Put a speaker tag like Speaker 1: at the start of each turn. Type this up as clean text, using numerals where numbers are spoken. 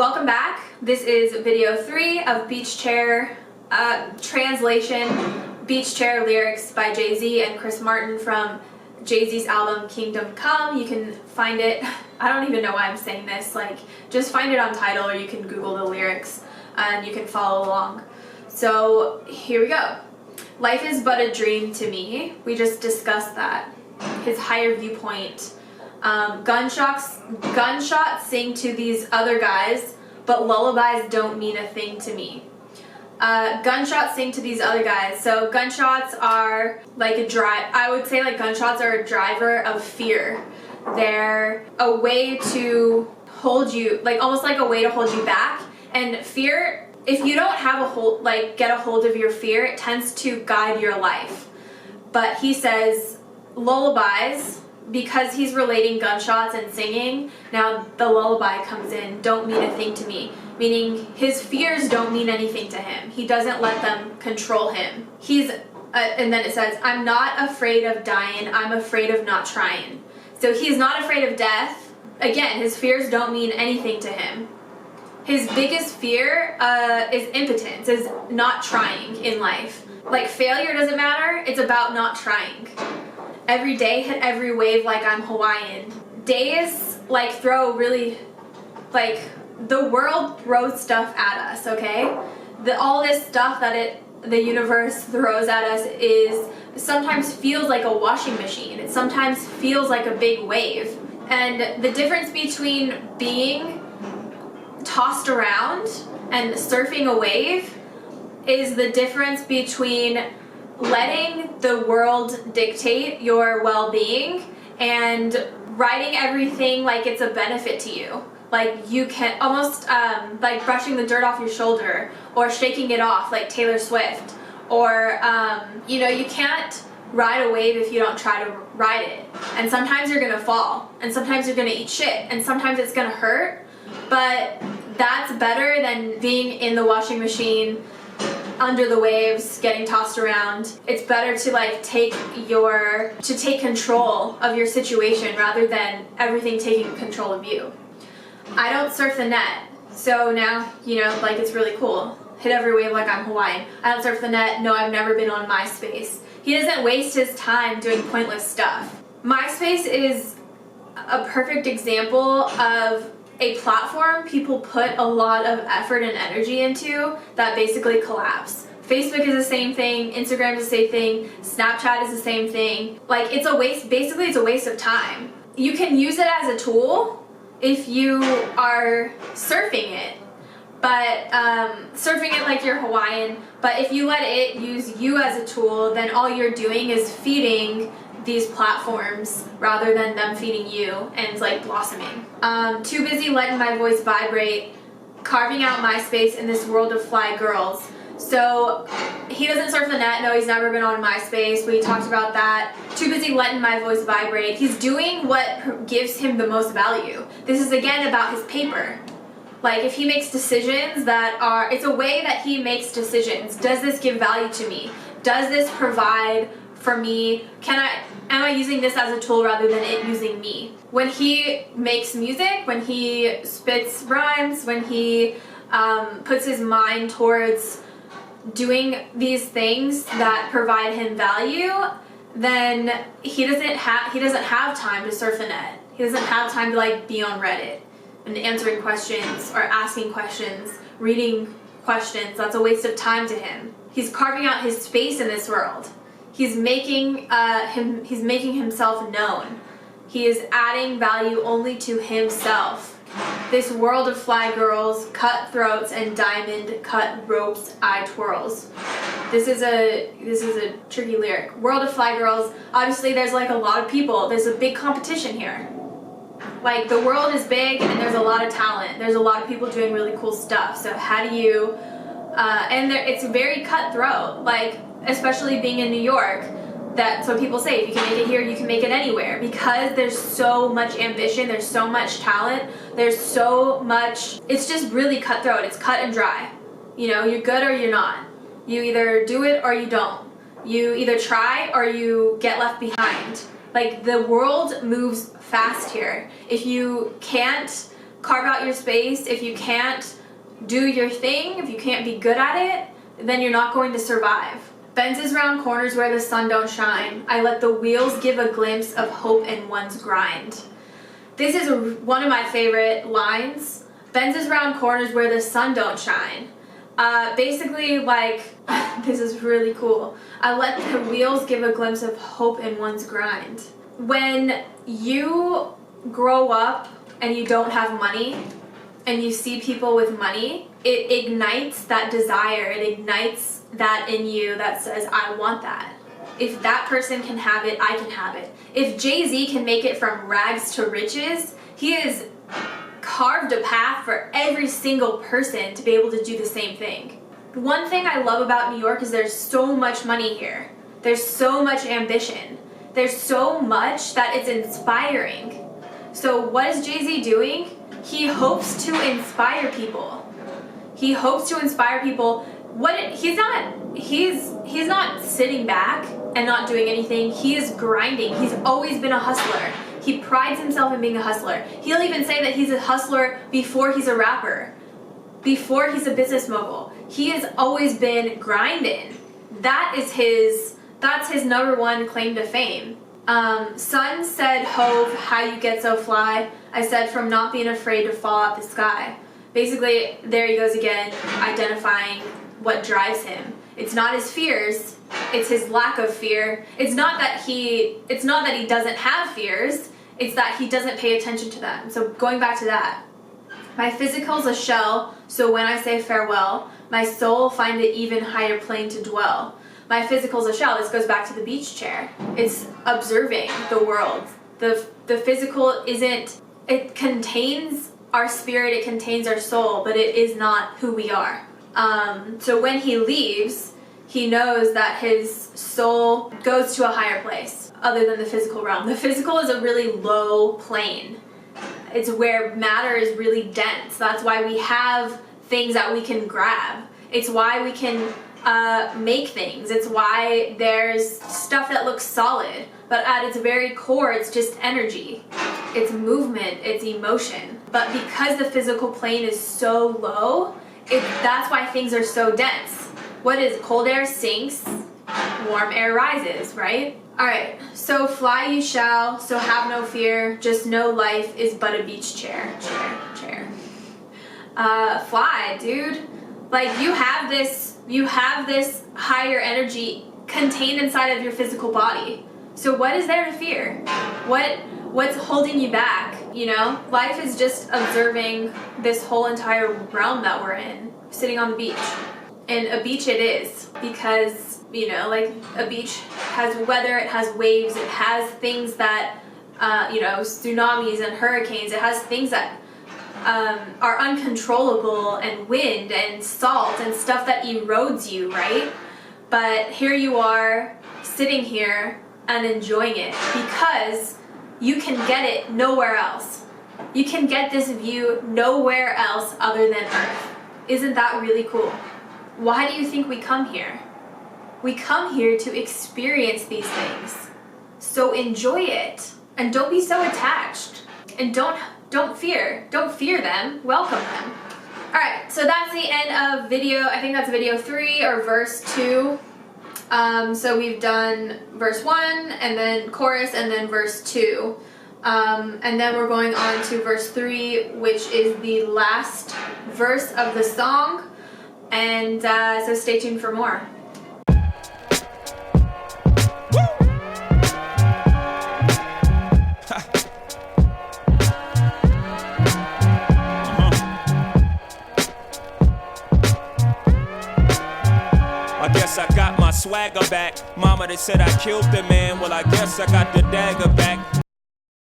Speaker 1: Welcome back. This is video 3 of Beach Chair translation, Beach Chair lyrics by Jay-Z and Chris Martin from Jay-Z's album Kingdom Come. You can find it, I don't even know why I'm saying this, just find it on Tidal or you can Google the lyrics and you can follow along. So here we go. Life is but a dream to me. We just discussed that. His higher viewpoint. Gunshots sing to these other guys, but lullabies don't mean a thing to me. Gunshots sing to these other guys. So gunshots are like I would say gunshots are a driver of fear. They're a way to hold you, almost like a way to hold you back. And fear, if you don't have a hold, get a hold of your fear, it tends to guide your life. But he says lullabies, because he's relating gunshots and singing, now the lullaby comes in, don't mean a thing to me. Meaning his fears don't mean anything to him. He doesn't let them control him. And then it says, I'm not afraid of dying, I'm afraid of not trying. So he's not afraid of death. Again, his fears don't mean anything to him. His biggest fear is impotence, is not trying in life. Failure doesn't matter, it's about not trying. Every day hit every wave like I'm Hawaiian. Days throw really, the world throws stuff at us, okay? All this stuff that the universe throws at us sometimes feels like a washing machine. It sometimes feels like a big wave. And the difference between being tossed around and surfing a wave is the difference between letting the world dictate your well-being and writing everything like it's a benefit to you. You can almost brushing the dirt off your shoulder or shaking it off like Taylor Swift. Or, you can't ride a wave if you don't try to ride it. And sometimes you're gonna fall, and sometimes you're gonna eat shit, and sometimes it's gonna hurt, but that's better than being in the washing machine under the waves, getting tossed around. It's better to take control of your situation rather than everything taking control of you. I don't surf the net, so now, it's really cool. Hit every wave like I'm Hawaiian. I don't surf the net, no, I've never been on MySpace. He doesn't waste his time doing pointless stuff. MySpace is a perfect example of a platform people put a lot of effort and energy into that basically collapse. Facebook is the same thing, Instagram is the same thing, Snapchat is the same thing. It's a waste, basically it's a waste of time. You can use it as a tool if you are surfing it, but surfing it like you're Hawaiian, but if you let it use you as a tool, then all you're doing is feeding these platforms rather than them feeding you and blossoming. Too busy letting my voice vibrate, carving out my space in this world of fly girls. So he doesn't surf the net, no, he's never been on MySpace, we talked about that. Too busy letting my voice vibrate. He's doing what gives him the most value. This is again about his paper. If he makes decisions it's a way that he makes decisions. Does this give value to me? Does this provide for me? Am I using this as a tool rather than it using me? When he makes music, when he spits rhymes, when he puts his mind towards doing these things that provide him value, then he doesn't have time to surf the net. He doesn't have time to be on Reddit and answering questions or asking questions, reading questions. That's a waste of time to him. He's carving out his space in this world. He's making himself known. He is adding value only to himself. This world of fly girls, cutthroats, and diamond cut ropes I twirls. This is a tricky lyric. World of fly girls. Obviously, there's a lot of people. There's a big competition here. The world is big and there's a lot of talent. There's a lot of people doing really cool stuff. So how do you? It's very cutthroat. Especially being in New York, that's what people say, if you can make it here, you can make it anywhere, because there's so much ambition, there's so much talent, there's so much, it's just really cutthroat, it's cut and dry. You're good or you're not. You either do it or you don't. You either try or you get left behind. The world moves fast here. If you can't carve out your space. If you can't do your thing, if you can't be good at it, then you're not going to survive. Bends round corners where the sun don't shine. I let the wheels give a glimpse of hope in one's grind. This is one of my favorite lines. Bends round corners where the sun don't shine. Basically, like, this is really cool. I let the wheels give a glimpse of hope in one's grind. When you grow up and you don't have money and you see people with money, it ignites that desire. It ignites that in you that says, I want that. If that person can have it, I can have it. If Jay-Z can make it from rags to riches, he has carved a path for every single person to be able to do the same thing. One thing I love about New York is there's so much money here. There's so much ambition. There's so much that it's inspiring. So what is Jay-Z doing? He hopes to inspire people. He hopes to inspire people. He's not sitting back and not doing anything. He is grinding. He's always been a hustler. He prides himself in being a hustler. He'll even say that he's a hustler before he's a rapper, before he's a business mogul. He has always been grinding. That's his number one claim to fame. Sun said, Hove, how you get so fly? I said, from not being afraid to fall out the sky. Basically, there he goes again, identifying what drives him. It's not his fears, it's his lack of fear. It's not that he doesn't have fears, it's that he doesn't pay attention to them. So going back to that, my physical's a shell, so when I say farewell, my soul find an even higher plane to dwell. My physical's a shell. This goes back to the beach chair. It's observing the world. The physical isn't, it contains our spirit, it contains our soul, but it is not who we are. So when he leaves, he knows that his soul goes to a higher place other than the physical realm. The physical is a really low plane. It's where matter is really dense. That's why we have things that we can grab. It's why we can make things. It's why there's stuff that looks solid, but at its very core, it's just energy. It's movement, it's emotion. But because the physical plane is so low, that's why things are so dense. What is cold air sinks, warm air rises, right? Alright, so fly you shall, so have no fear, just know life is but a beach chair. Fly, dude. Like, you have this higher energy contained inside of your physical body. So what is there to fear? What's holding you back? You know, life is just observing this whole entire realm that we're in, sitting on the beach. And a beach it is, because, you know, like, a beach has weather, it has waves, it has things that, tsunamis and hurricanes, it has things that are uncontrollable, and wind and salt and stuff that erodes you, right? But here you are, sitting here and enjoying it, because you can get it nowhere else. You can get this view nowhere else other than Earth. Isn't that really cool? Why do you think we come here? We come here to experience these things. So enjoy it, and don't be so attached, and don't fear them, welcome them. Alright, so that's the end of video, I think that's video 3 or verse 2. So we've done verse 1, and then chorus, and then verse 2. And then we're going on to verse 3, which is the last verse of the song. And so stay tuned for more.
Speaker 2: I got my swagger back. Mama, they said I killed the man. Well, I guess I got the dagger back.